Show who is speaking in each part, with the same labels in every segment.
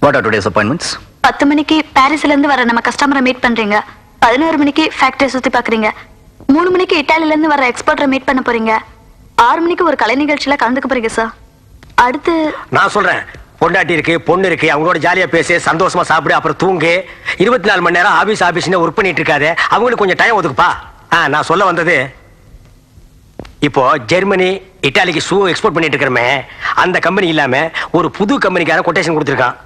Speaker 1: What are today's appointments?
Speaker 2: 10 மணிக்கு பாரிஸ்ல இருந்து வர நம்ம கஸ்டமரை மீட் பண்றீங்க. 11 மணிக்கு ஃபேக்டரி சுத்தி பாக்குறீங்க. 3 மணிக்கு இத்தாலில இருந்து வர எக்ஸ்போர்ட்டரை மீட் பண்ண போறீங்க. 6 மணிக்கு ஒரு கலை நிகழ்ச்சியில கலந்துக்க போறீங்க சார். அடுத்து
Speaker 3: நான் சொல்றேன், பொண்டாட்டி இருக்கு, பொண்ணு இருக்கு, அவங்களோட ஜாலியா பேசு, சந்தோஷமா சாப்பிடு, அப்புறம் தூங்கு. 24 மணி நேரம் ஆபீஸ்னு ஒர்க் பண்ணிட்டு இருக்காது. அவங்களுக்கு கொஞ்சம் டைம் ஒதுக்குப்பா. நான் சொல்ல வந்தது, இப்போ ஜெர்மனி இத்தாலிக்கு ஷூ எக்ஸ்போர்ட் பண்ணிட்டு இருக்கிறமே, அந்த கம்பெனி இல்லாம ஒரு புது கம்பெனிக்கான கொட்டேஷன் கொடுத்திருக்கான்.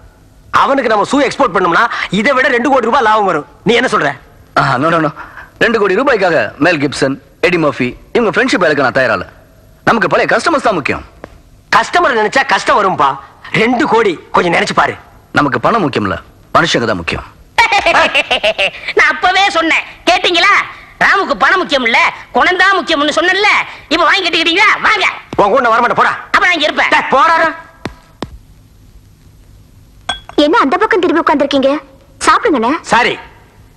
Speaker 3: அவனுக்கு நம்ம ஷூ எக்ஸ்போர்ட் பண்ணோம்னா இதை விட 2 கோடி ரூபாய் லாபம் வரும். நீ என்ன சொல்ற?
Speaker 1: நோ 2 கோடி ரூபாய்க்காக மேல் கிப்சன், எடி மர்ஃபி இவங்க ஃப்ரெண்ட்ஷிப் இழக்க நான் தயாரால. நமக்கு பழைய கஸ்டமர்ஸ் தான் முக்கியம்.
Speaker 3: கஸ்டமர் நினைச்சா கஷ்டம் வரும்பா. 2 கோடி கொஞ்சம் நினைச்சு பாரு.
Speaker 1: நமக்கு பணம் முக்கியம் இல்ல, மனுஷங்க தான் முக்கியம்.
Speaker 4: நான் அப்பவே சொன்னேன், கேட்டீங்களா? ராமுக்கு பணம் முக்கியம் இல்ல, குணம் தான் முக்கியம்னு சொன்னேன்ல. இப்ப வாங்கி கட்டிக்கிட்டீங்களா? வாங்க.
Speaker 3: உன் கூட வர மாட்டேன், போடா.
Speaker 4: அப்ப நான் இங்க இருப்பேன்.
Speaker 3: போறாரு.
Speaker 2: என்ன அந்த பக்கம் திரும்பி உட்கார்ந்திருக்கீங்க? சாப்பிடுங்கண்ணே.
Speaker 3: சாரி,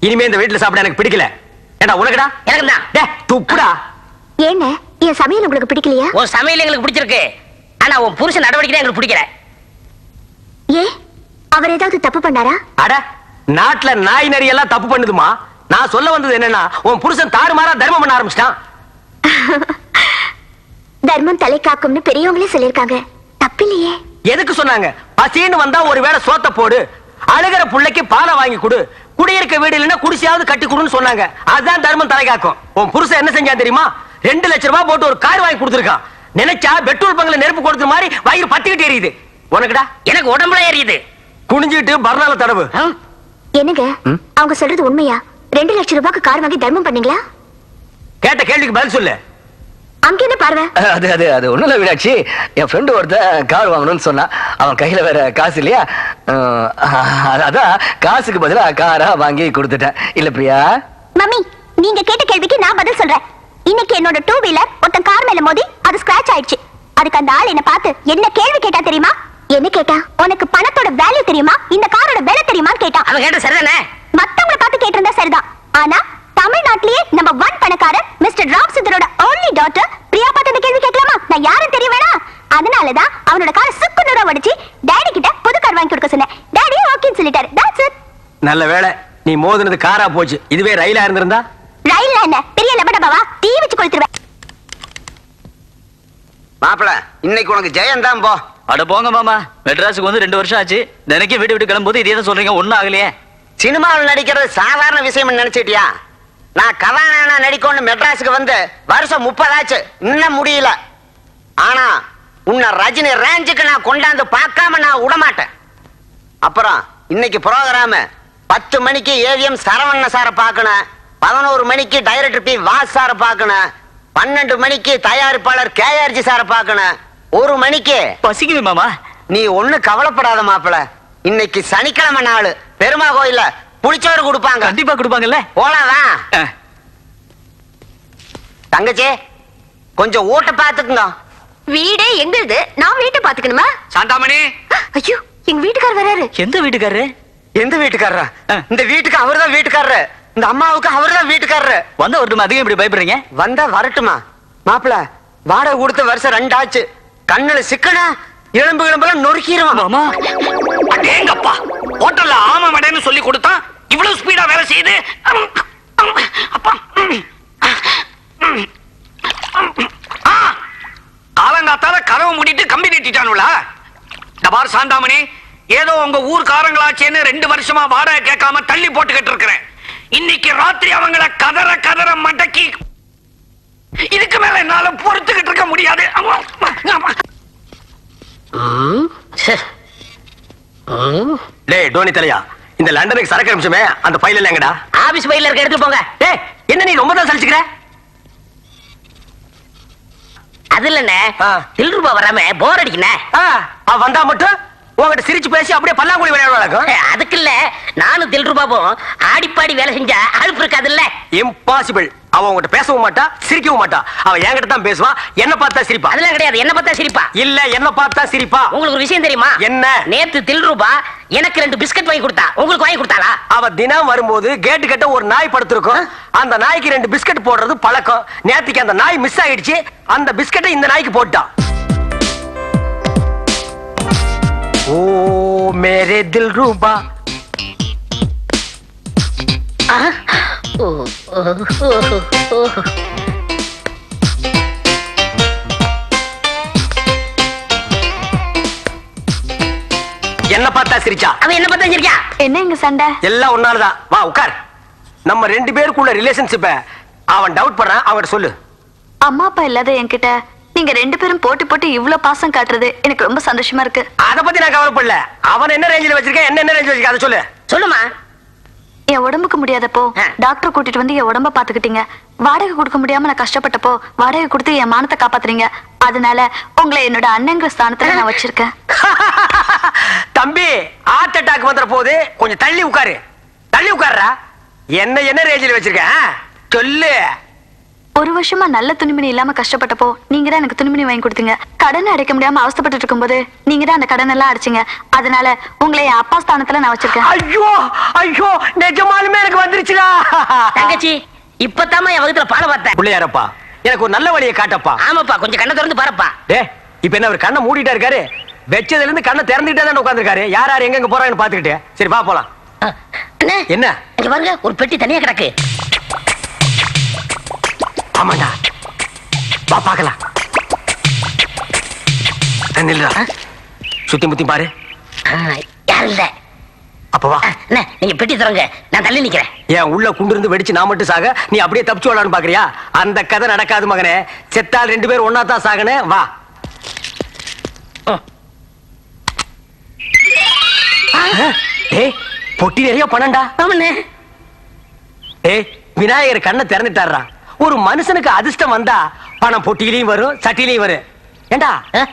Speaker 3: இனிமே இந்த வீட்டுல சாப்பிட எனக்கு பிடிக்கல. ஏடா உனக்குடா?
Speaker 4: எனக்கு தான்.
Speaker 3: டேய் துப்புடா.
Speaker 2: ஏண்ணே, என் சமையல் உங்களுக்கு பிடிக்கலையா?
Speaker 4: உன் சமையல் எங்களுக்கு பிடிச்சிருக்கு, ஆனா உன் புருஷன் நடவடிக்கை தான் எங்களுக்கு பிடிக்கல.
Speaker 2: ஏ, அவர் ஏதாவது தப்பு பண்ணாரா?
Speaker 3: அட, நாட்டுல நாய் நரி எல்லாம் தப்பு பண்ணுதுமா. நான் சொல்ல வந்தது என்னன்னா, உன் புருஷன் தாறுமாறா தர்மம் பண்ண ஆரம்பிச்சிட்டான்.
Speaker 2: தர்மம் தலை காக்கும்னு பெரியவங்களே சொல்லிருக்காங்க, தப்பில்லையே.
Speaker 3: எதுக்கு சொன்னாங்க? பசின்னு வந்தா ஒரு வேளை சோத்த போடு, அழுகிற புள்ளைக்கு பாலை வாங்கி கொடு, குடியிருக்க வீடு இல்லைன்னா குடிசையாவது கட்டி கொடுன்னு சொன்னாங்க. அதுதான் தர்மம் தலை காக்கும். உன் புருஷன் என்ன செஞ்சான் தெரியுமா? 2 லட்சம் ரூபாய் போட்டு ஒரு கார் வாங்கி கொடுத்துருக்கான். நினைச்சா பெட்ரோல் பங்க்ல நெருப்பு கொடுத்த மாதிரி வயிறு பத்திக்கிட்டு எரியுது. உனக்குடா?
Speaker 4: எனக்கு உடம்புல ஏறியுது.
Speaker 3: குனிஞ்சிட்டு பர்னால தடவு.
Speaker 2: என்னங்க அவங்க சொல்றது உண்மையா? 2 லட்சம் ரூபாய்க்கு கார் வாங்கி தர்மம் பண்ணீங்களா?
Speaker 3: கேட்ட கேள்விக்கு பதில் சொல்லு.
Speaker 2: அங்க என்ன பார்வை?
Speaker 1: அது ஒண்ணும் இல்ல மீனாட்சி, என் ஃப்ரெண்டு ஒருத்தன் கார் வாங்கணும்னு சொன்னா. அவன் கையில வேற காசு இல்லையா, அதான் காசுக்கு பதிலா காரா வாங்கி கொடுத்துட்டேன். இல்ல பிரியா?
Speaker 2: மம்மி, நீங்க கேட்ட கேள்விக்கு நான் பதில் சொல்றேன். இன்னைக்கு என்னோட 2 வீலர் ஒருத்தன் கார் மேல மோதி அது ஸ்கிராட்ச் ஆயிடுச்சு. அதுக்கு அந்த ஆள் என்ன பார்த்து என்ன கேள்வி கேட்டா தெரியுமா? என்ன கேட்டா? உனக்கு பணத்தோட வேல்யூ தெரியுமா, இந்த காரோட விலை தெரியுமான்னு கேட்டான்.
Speaker 4: அவன் கேட்ட சரிதானே?
Speaker 2: மத்தவங்களை பார்த்து கேட்டிருந்தா சரிதான், ஆனா தமிழ்நாட்டிலேயே நம்பர் 1 பணக்காரர் மிஸ்டர் ராம் சுந்தரோட only daughter பிரியா பார்த்து அந்த கேள்வி கேட்கலாமா? நான் யாரும் தெரிய வேணாம். அதனாலதான் அவனோட காரை சுக்கு நூறா உடைச்சு டாடி கிட்ட புது கார் வாங்கி கொடுக்க சொன்னேன். டாடி ஓகேன்னு சொல்லிட்டாரு. That's it.
Speaker 3: நல்ல வேளை நீ மோதினது காரா போச்சு. இதுவே ரயிலா இருந்திருந்தா?
Speaker 2: ரயில்ல என்ன பெரிய லபடபாவா டீ வச்சு கொளுத்துருவேன்.
Speaker 5: மாப்பிள, இன்னைக்கு உனக்கு ஜெயம் தான் போ.
Speaker 6: அட போங்க மாமா, மெட்ராஸுக்கு வந்து 2 வருஷம் ஆச்சு. தினைக்கும் வீடு விட்டு கிளம்பும்போது இதே தான் சொல்றீங்க, ஒண்ணும் ஆகலையே.
Speaker 5: சினிமாவில் நடிக்கிறது சாதாரண விஷயம் நினைச்சிட்டியா? நான் கதாநாயகனா நடிக்கணும்னு மெட்ராஸுக்கு வந்து வருஷம் 30 ஆச்சு, இன்னும் முடியல. ஆனா உன்னை ரஜினி ரேஞ்சுக்கு நான் கொண்டாந்து பார்க்காம நான் விடமாட்டேன். அப்புறம் இன்னைக்கு ப்ரோகிராம் 10 மணிக்கு ஏவிஎம் சரவண சாரை பார்க்கணும், 11 மணிக்கு டைரக்டர் பி வாஸ் சாரை பார்க்கணும், 12 மணிக்கு தயாரிப்பாளர் கேஆர்ஜி சாரை பார்க்கணும், 1 மணிக்கு
Speaker 6: பசிக்குது மாமா.
Speaker 5: நீ ஒண்ணு கவலைப்படாத மாப்பிள. இன்னைக்கு சனிக்கிழமை நாள் பெருமா கோயில்ல புளிச்சோறு கொடுப்பாங்க.
Speaker 6: கண்டிப்பா கொடுப்பாங்கல்ல,
Speaker 5: போலாதான். தங்கச்சி, கொஞ்சம் ஊட்ட பாத்துக்குங்க.
Speaker 2: வீடே எங்களுது, நான் வீட்டை பாத்துக்கணுமா?
Speaker 3: சாந்தாமணி,
Speaker 2: ஐயோ, எங்க வீட்டுக்கார் வராரு.
Speaker 6: எந்த வீட்டுக்காரரு?
Speaker 3: எந்த வீட்டுக்காரரா? இந்த வீட்டுக்கு அவர்தான் வீட்டுக்காரரு, இந்த அம்மாவுக்கு அவர்தான் வீட்டுக்காரரு.
Speaker 6: வந்த ஒரு அதிகம் இப்படி பயப்படுறீங்க?
Speaker 3: வந்தா வரட்டுமா மாப்பிள? வாடகை கொடுத்த வருஷம் 2 ஆச்சு. கண்ணுல சிக்கனா எலும்புலாம் நொறுக்கிடுவான்
Speaker 6: மாமா.
Speaker 7: அடேங்கப்பா, ஹோட்டல்ல ஆமா மடேன்னு சொல்லி கொடுத்தா இவ்வளவு ஸ்பீடா வேலை செய்யுது. அப்பா, காலங்காத்தால கதவை மூடிட்டு கம்பி நீட்டிட்டானுங்களா? பார் சாந்தாமணி, ஏதோ உங்க ஊர்காரங்களாச்சேன்னு 2 வருஷமா வாடகை கேட்காம தள்ளி போட்டுக்கிட்டு இருக்கிறேன். இன்னைக்கு ராத்திரி அவங்கள கதற கதற மடக்கி, இதுக்கு மேல என்னால பொறுத்துக்கிட்டு இருக்க முடியாது.
Speaker 3: டேய் டோனி தலையா, இந்த லண்டனுக்கு சரக்கு அனுப்பிச்சுமே அந்த ஃபைல் எல்லாம் எங்கடா?
Speaker 4: ஆபீஸ் பையில இருக்க எடுத்து போங்க.
Speaker 3: டேய், என்ன நீ ரொம்ப தான் சலிச்சுக்கிற?
Speaker 4: அது இல்லண்ணே, தில்ரூபா வராம போர் அடிக்கண்ணே.
Speaker 3: அவ வந்தா மட்டும் உங்ககிட்ட சிரிச்சு பேசி அப்படியே பல்லாங்குழி விளையாடுவாங்க.
Speaker 4: அதுக்கு இல்ல, நானும் தில்ரூபாவும் ஆடிப்பாடி வேலை செஞ்சா அழுப்பு இருக்காது இல்ல?
Speaker 3: இம்பாசிபிள். அவ உங்ககிட்ட பேசவும் மாட்டா, சிரிக்கவும் மாட்டா. அவ என்கிட்ட தான் பேசுவா, என்ன பார்த்தா சிரிப்பா.
Speaker 4: அதெல்லாம் கிடையாது, என்ன பார்த்தா சிரிப்பா.
Speaker 3: இல்ல, என்ன பார்த்தா சிரிப்பா.
Speaker 4: உங்களுக்கு ஒரு விஷயம் தெரியுமா?
Speaker 3: என்ன?
Speaker 4: நேத்து தில்ரூபா எனக்கு 2 பிஸ்கட் வாங்கி கொடுத்தா. உங்களுக்கு வாங்கி கொடுத்தாளா?
Speaker 3: அவ தினம் வரும்போது கேட்டு கிட்ட ஒரு நாய் படுத்திருக்கும். அந்த நாய்க்கு 2 பிஸ்கட் போடுறது பழக்கம். நேத்துக்கு அந்த நாய் மிஸ் ஆயிடுச்சு, அந்த பிஸ்கட்டை இந்த நாய்க்கு போட்டா. ஓ மேரே தில் ரூபா. என்ன பார்த்தா சிரிச்சா?
Speaker 4: அவன் என்ன பார்த்தா சரியா?
Speaker 2: என்ன இங்க சண்டை?
Speaker 3: எல்லாம் ஒன்னாலதான். வா உட்கார். நம்ம ரெண்டு பேருக்குள்ள ரிலேஷன்ஷிப்ப அவன் டவுட் பண்றான், அவன்கிட்ட சொல்லு.
Speaker 2: அம்மா அப்பா இல்லாத என்கிட்ட நீங்க ரெண்டு பேரும் போட்டு போட்டு இவ்ளோ பாசம் காட்டுறது எனக்கு ரொம்ப சந்தோஷமா இருக்கு.
Speaker 3: அத பத்தி நான் கவலைப்படல. அவன் என்ன ரேஞ்சில வச்சிருக்கேன், என்ன ரேஞ்சில வச்சிருக்கேன், அதை சொல்லு.
Speaker 4: சொல்லுமா.
Speaker 2: என் உடம்புக்கு முடியாதப்போ டாக்டர் கூட்டிட்டு வந்து என் உடம்ப பாத்துக்கிட்டீங்க. வாடகை கொடுக்க முடியாம நான் கஷ்டப்பட்டப்போ வாடகை கொடுத்து என் மானத்தை காப்பாத்துறீங்க. அதனால உங்களை என்னோட அண்ணங்கிற ஸ்தானத்துல நான் வச்சிருக்கேன்.
Speaker 3: தம்பி, ஹார்ட் அட்டாக் வந்துற போது கொஞ்சம் தள்ளி உட்காரு. தள்ளி உட்காருடா. என்ன ரேஞ்சில வச்சிருக்கேன் சொல்லு.
Speaker 2: ஒரு வருஷமா நல்ல துணிமணி இல்லாம கஷ்டப்பட்டப்போ நீங்க தான் எனக்கு துணிமணி வாங்கி கொடுத்தீங்க. கடன் அடைக்க முடியாம அவஸ்தைப்பட்டு இருக்கும்போது நீங்க தான் அந்த கடன் எல்லாம் அடைச்சீங்க. அதனால உங்களை என் அப்பா ஸ்தானத்துல நான் வச்சிருக்கேன்.
Speaker 3: ஐயோ ஐயோ, நிஜமாலுமே எனக்கு வந்துருச்சுடா.
Speaker 4: தங்கச்சி, இப்பதாம்மா என் வகுத்துல பாட பார்த்தேன்.
Speaker 3: பிள்ளையாரப்பா, எனக்கு ஒரு நல்ல வழியை காட்டப்பா.
Speaker 4: ஆமாப்பா, கொஞ்சம் கண்ணை திறந்து பாருப்பா.
Speaker 3: டே, இப்ப என்ன அவர் கண்ணை மூடிட்டா இருக்காரு? வெச்சதுல இருந்து கண்ணை திறந்துட்டே தான் உட்கார்ந்திருக்காரு. யார் யார் எங்க போறாங்கன்னு பாத்துக்கிட்டு. சரி வா போலாம்.
Speaker 4: அண்ணே,
Speaker 3: என்ன?
Speaker 4: இங்க பாருங்க, ஒரு பெட்டி தனியா கிடக்கு.
Speaker 3: ஆமாண்டா, வா பாக்கலாம். நில்றா, சுத்தி முத்தி பாரு.
Speaker 4: யாரும் இல்ல.
Speaker 3: அப்ப வா.
Speaker 4: அண்ணே, நீங்க பெட்டி தரங்க, நான் தள்ளி நிக்கிறேன்.
Speaker 3: ஏன் உள்ள குண்டிருந்து வெடிச்சு நான் மட்டும் சாக, நீ அப்படியே தப்பிச்சு வரலான்னு பாக்குறியா? அந்த கதை நடக்காது மகனே. செத்தால் ரெண்டு பேரும் ஒன்னா தான் சாகனே. வா. ஏய், பொட்டி நிறைய பணம்டா.
Speaker 4: ஆமாண்ணே.
Speaker 3: ஏய், விநாயகர் கண்ணை திறந்துட்டாரா. ஒரு மனுஷனுக்கு அதிர்ஷ்டம் வந்தா பணம் பொட்டியிலையும் வரும், சட்டிலையும் வரும். ஏண்டா,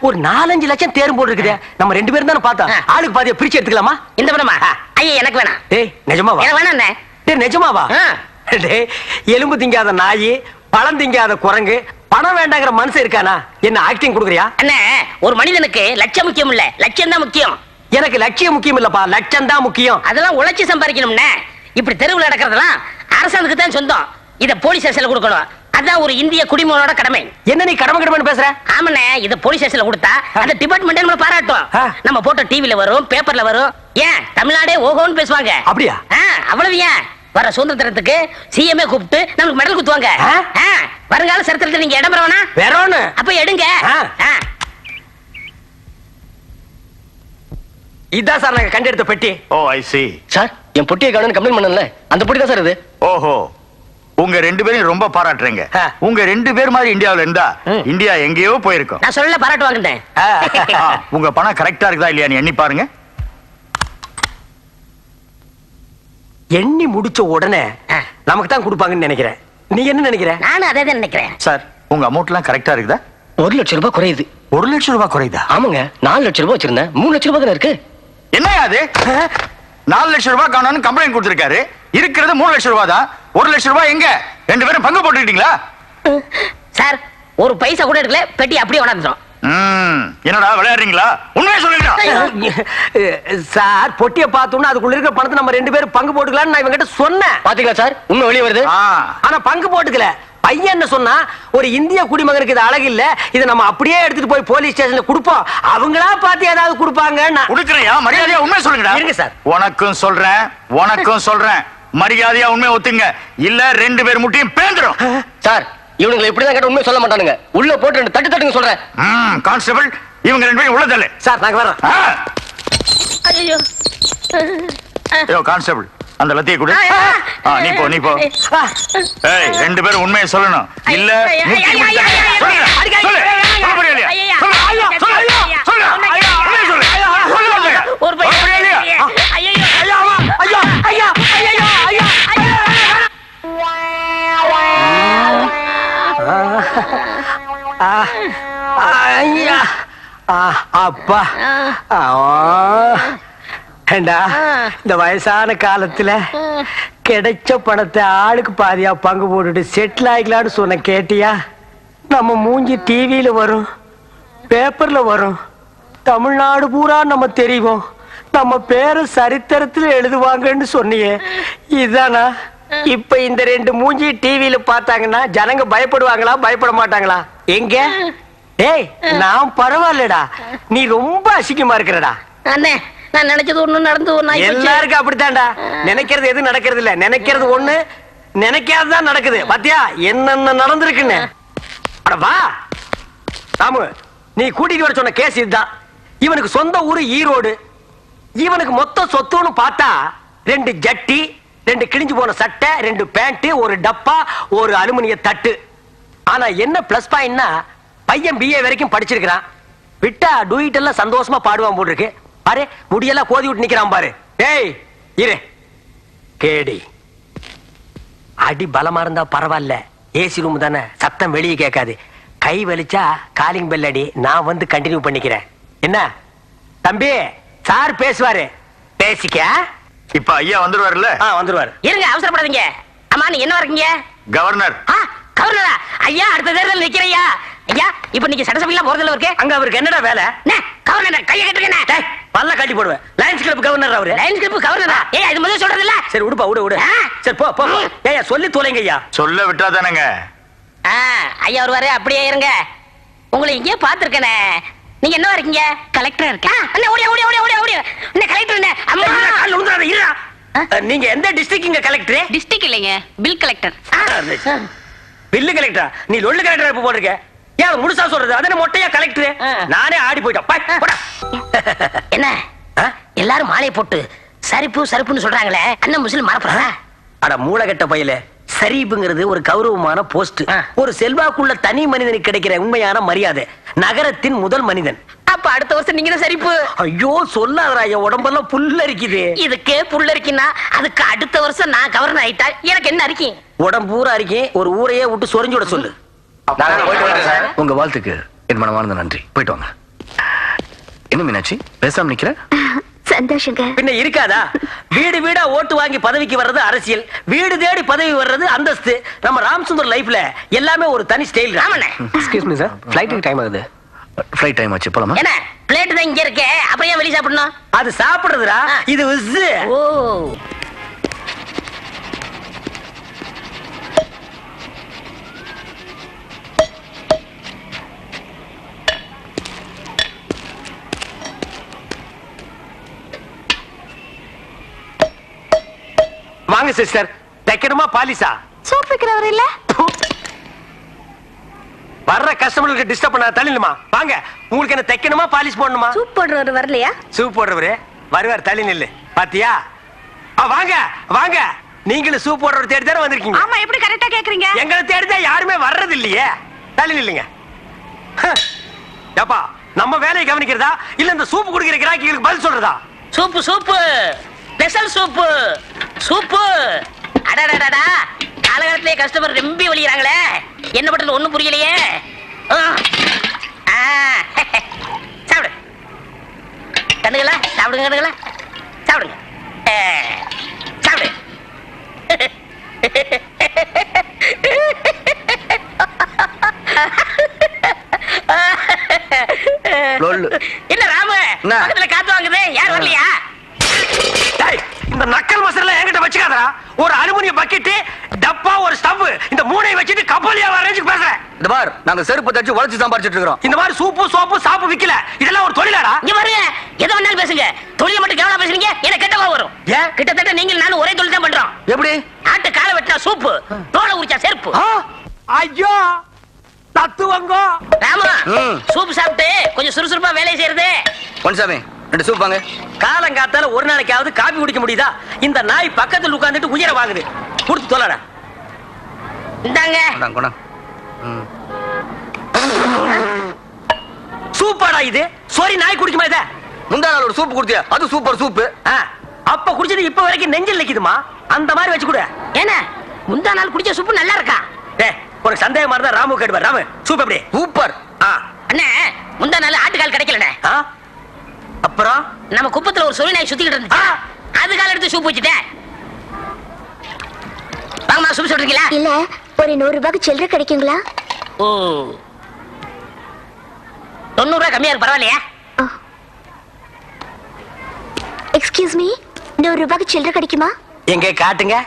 Speaker 3: ஒரு 4-5 லட்சம் தேரும் போட்டு இருக்குது. நம்ம ரெண்டு பேரும் தானே பார்த்தோம். ஆளுக்கு பாதியை பிரிச்சு எடுத்துக்கலாமா?
Speaker 4: இந்த பணமா? ஐயா, எனக்கு வேணாம்.
Speaker 3: டேய், நிஜமாவா?
Speaker 4: எனக்கு வேணாம் அண்ணே.
Speaker 3: டேய், நிஜமாவா? டேய், எலும்பு திங்காத நாயி, பழம் திங்காத குரங்கு, பணம் வேண்டாங்கிற மனுஷன் இருக்கானா? என்ன ஆக்டிங் கொடுக்குறியா?
Speaker 4: அண்ணே, ஒரு மனிதனுக்கு லட்சம் முக்கியம் இல்ல, லட்சியம் தான் முக்கியம்.
Speaker 3: எனக்கு லட்சியம் முக்கியம் இல்லப்பா, லட்சம் தான் முக்கியம்.
Speaker 4: அதெல்லாம் உழைச்சி சம்பாதிக்கணும்னே. இப்படி தெருவில் நடக்கிறதெல்லாம் அரசாங்கத்துக்கு தான் சொந்தம். இத போலீஸ் ஸ்டேஷன்ல கொடுக்கணும். அதான் ஒரு இந்திய குடிமகனோட கடமை.
Speaker 3: என்ன நீ கடமை பேசுற?
Speaker 4: ஆமாண்ணே, இத போலீஸ் ஸ்டேஷன்ல கொடுத்தா அந்த டிபார்ட்மெண்ட் நம்மள பாராட்டும். நம்ம போட்டோ டிவில வரும், பேப்பர்ல வரும். ஏன் தமிழ்நாடே ஓஹோன்னு பேசுவாங்க.
Speaker 3: அப்படியா?
Speaker 4: அவ்வளவு ஏன் வர சுதந்திரத்துக்கு சிஎம்ஏ கூப்பிட்டு நமக்கு மெடல் குத்துவாங்க. வருங்கால சரித்திரத்தில் நீங்க இடம் பெறவனா?
Speaker 3: வேறோன்னு.
Speaker 4: அப்ப எடுங்க.
Speaker 3: இதான் சார் நாங்க கண்டெடுத்த பெட்டி.
Speaker 8: ஓ, ஐ சி.
Speaker 1: சார், என் பொட்டியை காணும்னு கம்ப்ளைண்ட் பண்ணல. அந்த பொட்டி தான் சார் இது.
Speaker 8: ஓஹோ, உங்க ரெண்டு பேரும் ரொம்ப பாராட்டுறீங்க. உங்க ரெண்டு பேர் மாதிரி இந்தியாவுல இருந்தா இந்தியா எங்கேயோ போயிருக்கும்.
Speaker 4: நான் சொல்ல பாராட்டு வாங்கிட்டேன்.
Speaker 8: உங்க பணம் கரெக்டா இருக்குதா இல்லையா நீ எண்ணி பாருங்க.
Speaker 3: எண்ணி முடிச்ச உடனே நமக்கு தான் கொடுப்பாங்கன்னு நினைக்கிறேன். நீ என்ன நினைக்கிற?
Speaker 4: நானும் அதே தான் நினைக்கிறேன்.
Speaker 8: சார், உங்க அமௌண்ட் எல்லாம் கரெக்டா இருக்குதா?
Speaker 1: 1 லட்சம் ரூபாய் குறையுது.
Speaker 8: 1 லட்சம் ரூபாய் குறையுதா?
Speaker 1: ஆமாங்க, 4 லட்சம் ரூபாய் வச்சிருந்தேன். 3 லட்சம் ரூபாய் தானே இருக்கு.
Speaker 8: என்ன அது? 4 லட்சம் ரூபாய் காணோம்னு கம்ப்ளைண்ட் கொடுத்திருக்காரு. இருக்கிறது 3 லட்சம் ரூபாய் தான். 1 லட்சம் ரூபாய் எங்க? ரெண்டு பேரும் பங்கு போட்டுக்கிட்டீங்களா?
Speaker 4: சார், ஒரு பைசா கூட எடுக்கல, பெட்டி அப்படியே உணர்ந்துடும்.
Speaker 8: என்னடா விளையாடுறீங்களா? உண்மையை சொல்லுங்க
Speaker 3: சார். பொட்டியை பார்த்தோம்னா அதுக்குள்ள இருக்கிற பணத்தை நம்ம ரெண்டு பேரும் பங்கு போட்டுக்கலாம்னு நான் இவங்கிட்ட சொன்னேன்.
Speaker 1: பாத்தீங்களா சார், உண்மை வெளியே வருது.
Speaker 3: ஆனா பங்கு போட்டுக்கல. பையன் என்ன சொன்னா, ஒரு இந்திய குடிமகனுக்கு இது அழகு இல்ல, இதை நம்ம அப்படியே எடுத்துட்டு போய் போலீஸ் ஸ்டேஷன்ல கொடுப்போம், அவங்களா பார்த்து ஏதாவது கொடுப்பாங்க.
Speaker 8: கொடுக்கறியா? மரியாதையா உண்மை சொல்லுங்கடா.
Speaker 3: இருங்க சார்.
Speaker 8: உனக்கும் சொல்றேன் மரியாதையா உண்மை ஒத்துங்க, இல்ல ரெண்டு பேர் முட்டியும் பேந்துரும்.
Speaker 1: சார், இவனுங்களை இப்படிதான் கேட்ட உண்மை சொல்ல மாட்டானுங்க. உள்ள போட்டு 2 தட்டு தட்டுங்க சொல்றேன்.
Speaker 8: கான்ஸ்டபிள், இவங்க ரெண்டு பேரும் உள்ள தள்ளு.
Speaker 3: சார், நாங்க வரோம்.
Speaker 4: ஐயோ,
Speaker 8: ஐயோ கான்ஸ்டபிள், அந்த லத்தியை கொடு. நீ போ. ஏய், ரெண்டு பேரும் உண்மையை சொல்லணும், இல்ல முட்டி முட்டி. சொல்லுங்க, சொல்லு. சொல்ல போறியா இல்லையா? சொல்லு. சொல்லு. உண்மையை சொல்லு.
Speaker 4: ஒரு பையன்.
Speaker 8: சொல்ல போறியா இல்லையா?
Speaker 4: ஐயோ,
Speaker 3: ஐயோ, ஐயோ, ஐயோ, ஐயோ. ஐயா, அப்பா. ஏண்டா, இந்த வயசான காலத்துல கிடைச்ச பணத்தை ஆளுக்கு பாதியா பங்கு போட்டுட்டு செட்டில் ஆகிக்கலான்னு சொன்ன கேட்டியா? நம்ம மூஞ்சி டிவியில வரும், பேப்பர்ல வரும், தமிழ்நாடு பூரா நம்ம தெரியும், நம்ம பேரை சரித்திரத்துல எழுதுவாங்கன்னு சொன்னியே, இதானா? இப்ப இந்த 2 மூஞ்சி டிவியில பார்த்தாங்கன்னா ஜனங்க பயப்படுவாங்களா, பயப்பட மாட்டாங்களா? எங்க? ஏய், நான் பரவாயில்லடா, நீ ரொம்ப அசிங்கமா இருக்கிறடா.
Speaker 4: அண்ணே, நான் நினைச்சது ஒண்ணு நடந்து ஒண்ணு
Speaker 3: எல்லாருக்கும் அப்படித்தான்டா. நினைக்கிறது எது நடக்கிறது இல்ல, நினைக்கிறது ஒண்ணு, நினைக்காததான் நடக்குது. பாத்தியா என்னென்ன நடந்திருக்குன்னு. அட வா ராமு, நீ கூட்டிட்டு வர சொன்ன கேஸ் இதுதான். இவனுக்கு சொந்த ஊரு ஈரோடு. இவனுக்கு மொத்த சொத்துன்னு பார்த்தா 2 ஜட்டி, 2 கிழிஞ்சு போன சட்டை, 2 பேண்ட், ஒரு டப்பா, ஒரு அலுமினிய தட்டு. ஆனா என்ன பிளஸ் பாயிண்ட்னா பையன் BA வரைக்கும் படிச்சிருக்கான். விட்டா டூயிட் எல்லாம் சந்தோஷமா பாடுவான் போல் இருக்கு. பாரு முடியெல்லாம் கோதி விட்டு நிக்கிறான் பாரு. டேய் இரு கேடி, அடி பலமா இருந்தா பரவாயில்ல, ஏசி ரூம் தானே, சத்தம் வெளியே கேட்காது. கை வலிச்சா காலிங் பெல் அடி, நான் வந்து கண்டினியூ பண்ணிக்கிறேன். என்ன தம்பி, சார் பேசுவாரு, பேசிக்க.
Speaker 8: இப்ப ஐயா வந்துருவாருல்ல?
Speaker 3: வந்துருவாரு.
Speaker 4: இருங்க, அவசரப்படாதீங்க. அம்மா நீ என்ன இருக்கீங்க?
Speaker 8: கவர்னர்.
Speaker 4: கவர்னரா? ஐயா அடுத்த தேர்தல் நிக்கிறையா? ஐயா இப்ப நீங்க சட்டசபையில போறதுல இருக்கு.
Speaker 3: அங்க அவருக்கு என்னடா வேலை?
Speaker 4: கவர்னர் கையை கட்டுங்க.
Speaker 3: பல்ல கட்டி போடுவேன். லயன்ஸ் கிளப் கவர்னர் அவரு.
Speaker 4: லைன்ஸ் கிளப் கவர்னரா? ஏய் அது முதல்ல சொல்றது இல்ல.
Speaker 3: சரி விடுப்பா, விடு. சரி போ போ. ஏய்யா சொல்லி தொலைங்க ஐயா.
Speaker 8: சொல்ல விட்டா தானங்க.
Speaker 4: ஐயா வருவாரு, அப்படியே இருங்க. உங்களை இங்கே பாத்துருக்கேனே. நீங்க என்ன இருக்கீங்க? கலெக்டரா இருக்கேன். அண்ணே ஓடி ஓடி ஓடி ஓடி ஓடி. என்ன கலெக்டர் என்ன? அம்மா
Speaker 3: கால்ல உந்துறாத இருடா. நீங்க எந்த டிஸ்ட்ரிக்ட்ங்க கலெக்டர்?
Speaker 4: டிஸ்ட்ரிக்ட் இல்லைங்க, பில் கலெக்டர்.
Speaker 3: பில்லு கலெக்டரா? நீ லொல்லு கலெக்டர் இப்ப போடுறீங்க. ஏன் முழுசா சொல்றது? அதனே மொட்டையா கலெக்டர். நானே ஆடி போய்ட்டேன். போடா.
Speaker 4: என்ன எல்லாரும் மாலை போட்டு சரிப்பு சரிப்புன்னு சொல்றாங்களே, அண்ணன் முஸ்லிம் மறப்பறா?
Speaker 3: அட மூளைகட்ட பையல, சரீபுங்கிறது ஒரு கௌரவமான போஸ்ட். ஒரு செல்வாக்குள்ள தனி மனிதனுக்கு கிடைக்கிற உண்மையான மரியாதை. நகரத்தின் முதல் மனிதன்.
Speaker 4: அப்ப அடுத்த வருஷம் நீங்க தான் சரிப்பு.
Speaker 3: ஐயோ சொல்லாதடா, என் உடம்பெல்லாம் புல்லரிக்குது.
Speaker 4: இதுக்கே புல்லரிக்குன்னா அதுக்கு அடுத்த வருஷம் நான் கவர்னர் ஆயிட்டா எனக்கு என்ன அரிக்கி?
Speaker 3: உடம்பு பூரா இருக்கேன். ஒரு ஊரையே விட்டு சொரிஞ்சு விட சொல்லு.
Speaker 1: உங்க வாழ்த்துக்கு என் மனமார்ந்த நன்றி. போயிட்டு வாங்க. என்ன மீனாட்சி பேசாம நிக்கிற?
Speaker 2: சந்தோஷங்க.
Speaker 3: பின்ன இருக்காதா? வீடு வீடா ஓட்டு வாங்கி பதவிக்கு வர்றது அரசியல், வீடு தேடி பதவி வர்றது அந்தஸ்து. நம்ம ராமசுந்தர் லைஃப்ல எல்லாமே ஒரு தனி ஸ்டைல்.
Speaker 4: ராமண்ணே
Speaker 3: எக்ஸ்கியூஸ் மீ சார், ஃளைட்டுக்கு டைம் ஆகுது.
Speaker 1: ஃப்ளைட் டைம் ஆச்சு, போலாமா?
Speaker 4: என்ன பிளேட் தான் இங்க இருக்கே, அப்புறம் ஏன் வெளிய சாப்பிடணும்?
Speaker 3: அது சாப்பிடுறதுடா, இது விஸ்.
Speaker 4: ஓ
Speaker 3: வாங்க சிஸ்டர், தைக்கணுமா பாலிசா?
Speaker 2: சோப் வைக்கிறவர் இல்ல?
Speaker 3: வர்ற கஸ்டமருக்கு டிஸ்டர்ப் பண்ண தள்ளிடுமா. வாங்க, உங்களுக்கு என்ன தைக்கணுமா பாலிஷ் போடணுமா?
Speaker 2: சூப் போடுறவர் வரலையா?
Speaker 3: சூப் போடுறவரு வருவார், தள்ளி நில்லு. பாத்தியா? வாங்க வாங்க, நீங்களும் சூப் போடுறவர் தேடி தானே வந்திருக்கீங்க.
Speaker 2: ஆமா, எப்படி கரெக்டா கேக்குறீங்க?
Speaker 3: எங்களை தேடிதான் யாருமே வர்றது இல்லையே. தள்ளி நில்லுங்க. ஏப்பா, நம்ம வேலையை கவனிக்கிறதா இல்ல இந்த சூப் குடிக்கிற கிராக்கிகளுக்கு பதில் சொல்றதா?
Speaker 4: Soup soup special soup soup. அடடடடா, காலகாலத்திலே கஸ்டமர் ரொம்ப வலிக்கிறாங்களே, என்ன பண்றது ஒண்ணும் புரியலையே. சாப்பிடு கண்ணுங்களா, சாப்பிடுங்க கண்ணுங்களா, சாப்பிடுங்க. சாப்பிடு. என்ன ராமு பக்கத்துல காத்து வாங்குது, யார் வரலையா?
Speaker 3: இந்த நக்கல் மசாலா என்கிட்ட வச்சுக்காதடா. ஒரு அலுமினிய பக்கெட், டப்பா, ஒரு ஸ்டவ், இந்த மூணையை வச்சுட்டு கப்பலியா அரேஞ்ச் பேசுறேன்.
Speaker 1: இந்த பார், நாங்க செருப்பு தச்சு உழைச்சு சம்பாரிச்சிட்டு இருக்கோம்.
Speaker 3: இந்த மாதிரி சூப்பு சோப்பு சாப்பு விக்கல, இதெல்லாம் ஒரு தொழிலாடா?
Speaker 4: இங்க பாருங்க, எதை வேணாலும் பேசுங்க, தொழிலை மட்டும் கேவலமா பேசுறீங்க, எனக்கு கெட்டவா வரும்.
Speaker 3: ஏன்?
Speaker 4: கிட்டத்தட்ட நீங்கள் நானும் ஒரே தொழில் தான் பண்றோம்.
Speaker 1: எப்படி?
Speaker 4: ஆட்டு காலை வெட்டினா சூப்பு, தோலை உரிச்சா செருப்பு.
Speaker 3: ஐயோ தத்துவங்கோ.
Speaker 4: ராமா, சூப்பு சாப்பிட்டு கொஞ்சம் சுறுசுறுப்பா வேலையை செய்யறது.
Speaker 1: பொன்சாமி 2 சூப் வாங்க.
Speaker 3: காலங்காத்தால ஒரு நாளைக்காவது காபி குடிக்க முடியுதா? இந்த நாய் பக்கத்துல உட்கார்ந்துட்டு உயிரை வாங்குது. கொடுத்து தொலைடா.
Speaker 4: இந்தாங்க.
Speaker 1: கொண்டாங்க, கொண்டாங்க.
Speaker 3: சூப்பாடா இது? சாரி, நாய் குடிக்குமா இத?
Speaker 1: முந்தா நாள் ஒரு சூப் குடிச்சியா, அது சூப்பர் சூப்பு.
Speaker 3: அப்ப குடிச்சது இப்ப வரைக்கும் நெஞ்சில் நிக்குதுமா. அந்த மாதிரி வச்சு கொடு.
Speaker 4: ஏன்னா முந்தா நாள் குடிச்ச சூப்பு நல்லா இருக்கா?
Speaker 3: ஒரு சந்தேகமா இருந்தா ராமு கேடுவார். ராமு, சூப் எப்படி?
Speaker 1: சூப்பர்.
Speaker 4: அண்ணே, முந்தா நாள் ஆட்டுக்கால் கிடைக்கலண்ணே.
Speaker 3: அப்புறம்
Speaker 4: நம்ம குப்பத்துல ஒரு சொறி நாய் சுத்திக்கிட்டு இருந்துச்சு, அது கால எடுத்து சூப் வச்சுட்டேன். வாங்கம்மா, சூப் சொல்றீங்களா?
Speaker 2: இல்ல, ஒரு 100 ரூபாய்க்கு சில்லறை கிடைக்குங்களா?
Speaker 4: ஓ, 90 ரூபாய் கம்மியா இருக்கு, பரவாயில்லையா?
Speaker 2: எக்ஸ்கியூஸ் மீ, 100 ரூபாய்க்கு சில்லறை கிடைக்குமா?
Speaker 3: எங்க காட்டுங்க.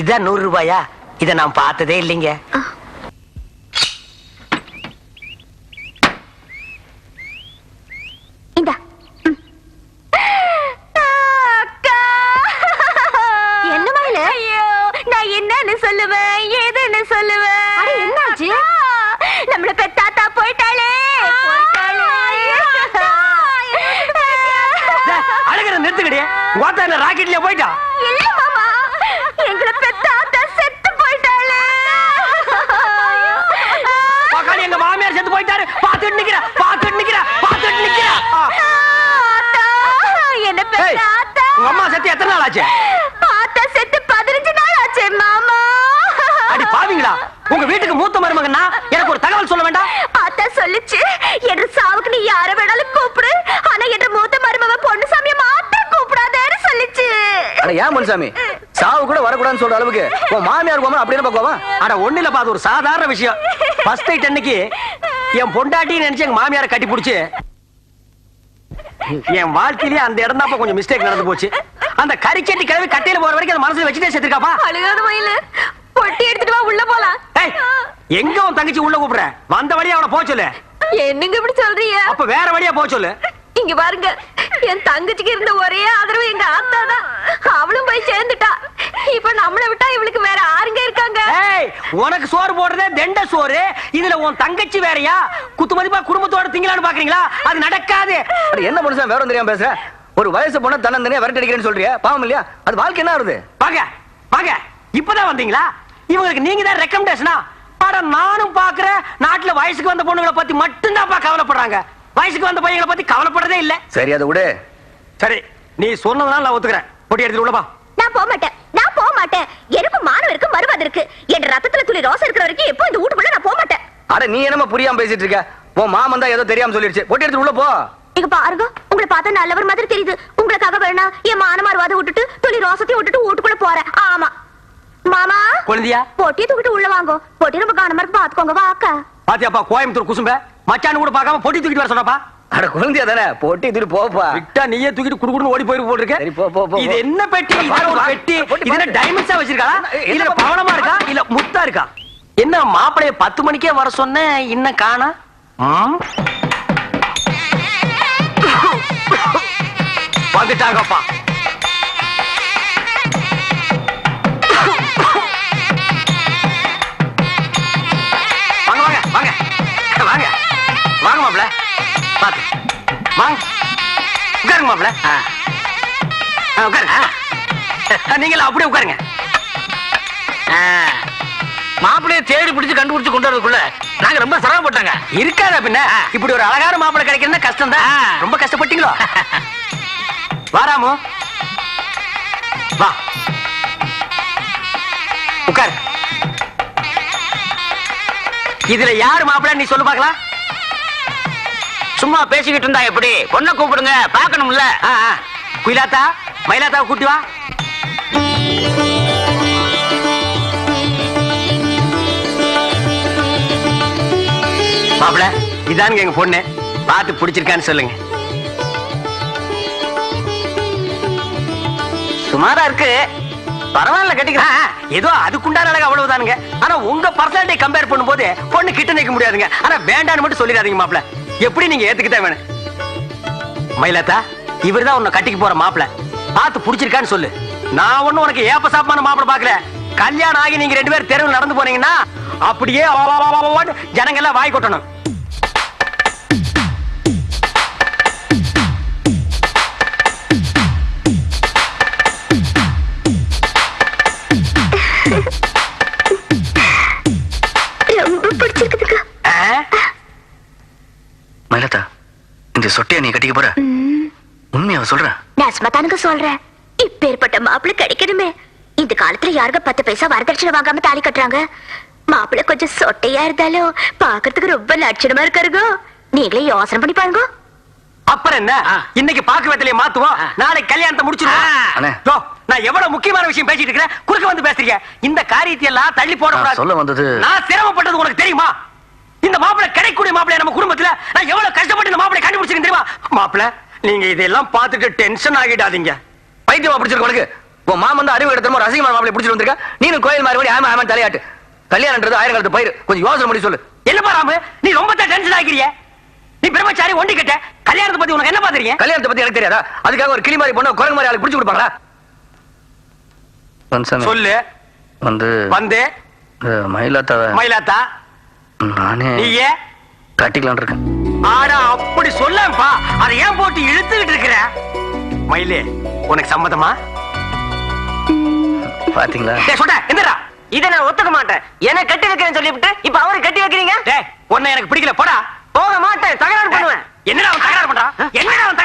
Speaker 3: இதான் 100 ரூபாயா? இத நான் பார்த்ததே இல்லைங்க.
Speaker 2: இந்தா.
Speaker 3: எடுத்துக்கிடு. கோத்தா என்ன ராக்கெட்லயே போயிட்டா?
Speaker 2: இல்ல மாமா, எங்களை பெத்த ஆத்தா செத்து போயிட்டாளே.
Speaker 3: பக்காளி எங்க மாமியார் செத்து போயிட்டாரு. பாத்துட்டு நிக்கிறா.
Speaker 2: ஆத்தா, என்ன பெத்த ஆத்தா.
Speaker 3: உங்க அம்மா செத்து எத்தனை நாள் ஆச்சு?
Speaker 2: ஆத்தா செத்து 15 நாள் ஆச்சு மாமா.
Speaker 3: அடி பாவிங்களா, உங்க வீட்டுக்கு மூத்த மருமகன்னா எனக்கு ஒரு தகவல் சொல்ல வேண்டாம்?
Speaker 2: ஆத்தா சொல்லுச்சு, என்ற சாவுக்கு நீ யார வேணாலும் கூப்பிடு, ஆனா என்ற மூத்த மருமக பொண்ணுசாமிய மாத்திரம் கூப்பிடாதேன்னு சொல்லுச்சு.
Speaker 1: அட ஏன் முனுசாமி, சாவு கூட வரக்கூடாதுன்னு சொல்ற அளவுக்கு உன் மாமியார் கோமா அப்படின்னு பாக்குவா?
Speaker 3: அட ஒண்ணு இல்லப்பா, அது ஒரு சாதாரண விஷயம். ஃபர்ஸ்ட் நைட் அன்னைக்கு என் பொண்டாட்டி நினைச்சு எங்க மாமியாரை கட்டி பிடிச்சு என் வாழ்க்கையிலேயே அந்த இடம் தான் கொஞ்சம் மிஸ்டேக் நடந்து போச்சு. அந்த கறிச்சட்டி கிளவி கட்டையில போற வரைக்கும் அந்த மனசுல வச்சுட்டே செத்துருக்காப்பா.
Speaker 2: அழுகாத மயிலு, பொட்டி எடுத்துட்டு வா, உள்ள போலாம்.
Speaker 3: ஏய், எங்க உன் தங்கச்சி உள்ள கூப்பிடுற? வந்த வழியா அவனை போக சொல்லு.
Speaker 2: என்னங்க இப்படி சொல்றீங்க?
Speaker 3: அப்ப வேற வழியா போக சொல்லு.
Speaker 2: இங்க பாருங்க, என் தங்கச்சிக்கு இருந்த ஒரே ஆதரவு எங்க ஆத்தா தான். அவளும் போய் சேர்ந்துட்டா. இப்ப நம்மளை விட்டா இவளுக்கு வேற ஆருங்க இருக்காங்க?
Speaker 3: ஏய், உனக்கு சோறு போடுறதே தெண்ட சோறு. இதுல உன் தங்கச்சி வேறயா? குத்து மதிப்பா குடும்பத்தோட திங்கலான்னு பாக்குறீங்களா? அது நடக்காது.
Speaker 1: அட என்ன முனுசாமி வேற தெரியாம பேசுற? ஒரு வயசு பொண்ண தன்னந்தனியா விரட்டி அடிக்கிறேன்னு சொல்றியா? பாவம் இல்லையா? அது வாழ்க்கை என்ன ஆகுது?
Speaker 3: வாங்க வாங்க, இப்பதான் வந்தீங்களா? இவங்களுக்கு நீங்க தான் ரெக்கமெண்டேஷனா? அட நானும் பாக்குறேன், நாட்டுல வயசுக்கு வந்த பொண்ணுங்களை பத்தி மட்டும்தான் கவலைப்படுறாங்க. வயசுக்கு வந்த பையங்களை பத்தி கவலைப்படுறதே இல்ல.
Speaker 1: சரி, அதை விடு.
Speaker 3: சரி, நீ சொன்னதுனால நான் ஒத்துக்கிறேன். பொட்டி எடுத்துட்டு உள்ளப்பா.
Speaker 2: நான் போக மாட்டேன். எனக்கு மானம் இருக்கு, மறுவாது இருக்கு. என் ரத்தத்துல துளி ரோசம் இருக்கிற வரைக்கும் எப்போ இந்த வீட்டுக்குள்ள நான் போக மாட்டேன்.
Speaker 1: அட நீ என்னமா புரியாம பேசிட்டு இருக்க? உன் மாமன் தான் ஏதோ தெரியாம சொல்லிடுச்சு. பொட்டி எடுத்து உள்ள போ.
Speaker 2: இங்க பாருங்க, உங்களை பார்த்தா நல்லவர் மாதிரி தெரியுது. உங்களுக்காக வேணா என் மானம் மறுவாத விட்டுட்டு துளி ரோசத்தையும் விட்டுட்டு வீட்டுக்குள்ள போறேன். ஆமா மாமா,
Speaker 3: குழந்தையா
Speaker 2: பொட்டியை தூக்கிட்டு உள்ள வாங்க. பொட்டி ரொம்ப கவனமா இருக்கு, பாத்துக்கோங்க. வாக்கா
Speaker 3: பாத்தியாப்பா, கோயம்புத்தூர் குசும்ப மச்சான் கூட பார்க்காம பொட்டி தூக்கிட்டு வர சொன்னப்பா.
Speaker 1: அட குழந்தையா தானே, பொட்டி தூக்கிட்டு போப்பா.
Speaker 3: விட்டா நீயே தூக்கிட்டு குடுக்குடுன்னு ஓடி போயிரு போல்
Speaker 1: சரி, போ, போ, போ,
Speaker 3: இருக்கு. இது
Speaker 1: போ.
Speaker 3: என்ன பெட்டி? இது ஒரு பெட்டி.
Speaker 1: பொட்டி
Speaker 3: இது என்ன
Speaker 1: பாரு.
Speaker 3: டைமண்ட்ஸா வச்சிருக்காளா? இல்ல
Speaker 1: என்ன
Speaker 3: பவளமா இருக்கா? இல்ல முத்தா இருக்கா? என்ன மாப்பிளைய 10 மணிக்கே வர சொன்ன, இன்னும் காணா? வந்துட்டாங்கப்பா. வாங்க வாங்க வாங்க வாங்க வாங்க மாப்பிள, பாத்து வாங்க, உட்காருங்க மாப்பிள. உட்காருங்க. நீங்களா அப்படியே உட்காருங்க.
Speaker 6: மாப்பிள்ளைய தேடி பிடிச்சு கண்டுபிடிச்சு கொண்டு வரதுக்குள்ள நாங்க ரொம்ப சிரமப்பட்டாங்க.
Speaker 3: இருக்காத பின்ன, இப்படி ஒரு அழகான மாப்பிளை கிடைக்கிறதுனா கஷ்டம் தான். ரொம்ப கஷ்டப்பட்டீங்களோ? வாராமோ, வா உட்கார். இதுல யாரு மாப்பிளை நீ சொல்லு பாக்கலாம்?
Speaker 6: சும்மா பேசிக்கிட்டு இருந்தா எப்படி? பொண்ணை கூப்பிடுங்க, பாக்கணும்ல.
Speaker 3: குயிலாத்தா, மயிலாத்தாவை கூட்டி வா. மாப்பிள, இதானுங்க எங்க பொண்ணு. பார்த்து பிடிச்சிருக்கான்னு சொல்லுங்க.
Speaker 6: சுமாரா இருக்கு, பரவாயில்ல, கட்டிக்கிறேன்.
Speaker 3: ஏதோ அதுக்குண்டான அழகு அவ்வளவுதானுங்க. ஆனா உங்க பர்சனாலிட்டி கம்பேர் பண்ணும்போது பொண்ணு கிட்ட நிக்க முடியாதுங்க. ஆனா வேண்டான்னு மட்டும் சொல்லிடாதீங்க மாப்பிள. எப்படி நீங்க ஏத்துக்கிட்டே வேணும். மயிலாத்தா, இவர்தான் உன்னை கட்டிக்கு போற மாப்பிள. பார்த்து பிடிச்சிருக்கான்னு சொல்லு. நான் ஒண்ணும் உனக்கு ஏப்ப சாப்பான மாப்பிள பாக்கல. கல்யாணம் ஆகி நீங்க 2 பேரும் தெருவில் நடந்து போனீங்கன்னா அப்படியே ஜனங்க எல்லாம் வாய் கொட்டணும்.
Speaker 2: ரொம்ப பிடிச்சிருக்குதுக்கா.
Speaker 1: மயிலத்தா, இந்த சொட்டையை நீ கட்டிக்க போற? உண்மையா சொல்ற?
Speaker 2: நான் சும்மா தானுங்க சொல்றேன். இப்பேற்பட்ட மாப்பிள்ளை கிடைக்கணுமே. இந்த காலத்துல யாருங்க 10 பைசா வரதட்சணை வாங்காம தாலி கட்டுறாங்க? மாப்பிள்ளை கொஞ்சம் சொட்டையா இருந்தாலும் பாக்குறதுக்கு ரொம்ப லட்சணமா இருக்காருங்க. நீங்களே யோசனை பண்ணி பாருங்க.
Speaker 3: அப்புறம் என்ன, இன்னைக்கு பாக்கு வெத்தலையை மாத்துவோம், நாளைக்கு கல்யாணத்தை
Speaker 1: அண்ணே.
Speaker 3: முடிச்சிருவோம். நான் எவ்வளவு முக்கியமான விஷயம் பேசிட்டு இருக்கிறேன், குறுக்க வந்து பேசுறீங்க. இந்த காரியத்தை எல்லாம் தள்ளி போட
Speaker 1: நான் சொல்ல வந்தது,
Speaker 3: நான் சிரமப்பட்டது உனக்கு தெரியுமா? இந்த மாப்பிள்ளை கிடைக்கக்கூடிய மாப்பிள்ளை நம்ம குடும்பத்துல நான் எவ்வளவு கஷ்டப்பட்டு இந்த மாப்பிள்ளை கண்டுபிடிச்சிருக்கேன் தெரியுமா? மாப்பிள்ளை, நீங்க இதெல்லாம் பார்த்துட்டு டென்ஷன் ஆகிடாதீங்க.
Speaker 1: பைத்தியமா பிடிச்சிருக்க உனக்கு? உன் மாமன் தான் அறிவு எடுத்தமோ ரசிகமான மாப்பிளை பிடிச்சிட்டு வந்திருக்க. நீனும் கோயில் மாறி ஆமா ஆமா தலையாட்டு. கல்யாணம்ன்றது 1000 காலத்து பயிர். கொஞ்சம் யோசனை பண்ணி சொல்லு.
Speaker 3: என்னப்பா ராமு, நீ ரொம்ப டென்ஷன் ஆகிறிய? நீ பிரம்மச்சாரி ஒண்டி கட்ட. கல்யாணத்தை பத்தி உனக்கு என்ன பாத்துறீங்க?
Speaker 1: கல்யாணத்தை பத்தி எனக்கு தெரியாதா? அதுக்காக ஒரு கிளி மாதிரி பொண்ணு குரங்கு மாதிரி ஆளுக்கு பிடிச்சு கொடுப்பாங்களா?
Speaker 3: சொல்லு.
Speaker 1: வந்து
Speaker 3: வந்து
Speaker 1: மயிலாத்தா நானே
Speaker 3: நீயே
Speaker 1: கட்டிக்கலாம் இருக்கேன்.
Speaker 3: ஆனா அப்படி சொல்லப்பா, அதை ஏன் போட்டு இழுத்துக்கிட்டு இருக்கிற? மயிலே உனக்கு சம்மதமா?
Speaker 1: பாத்தீங்களா?
Speaker 3: டேய் சொல்டா எந்திரா.
Speaker 5: இதை நான் ஒத்துக்க மாட்டேன். என்ன கட்டி வைக்கிறேன்னு சொல்லிவிட்டு இப்ப அவரை கட்டி வைக்கிறீங்க.
Speaker 3: டேய் உன்னை எனக்கு பிடிக்கல போடா.
Speaker 5: போக மாட்டேன், தகராறு பண்ணுவேன்.
Speaker 3: என்னடா அவன் தகராறு பண்றான்? என்னடா அவன்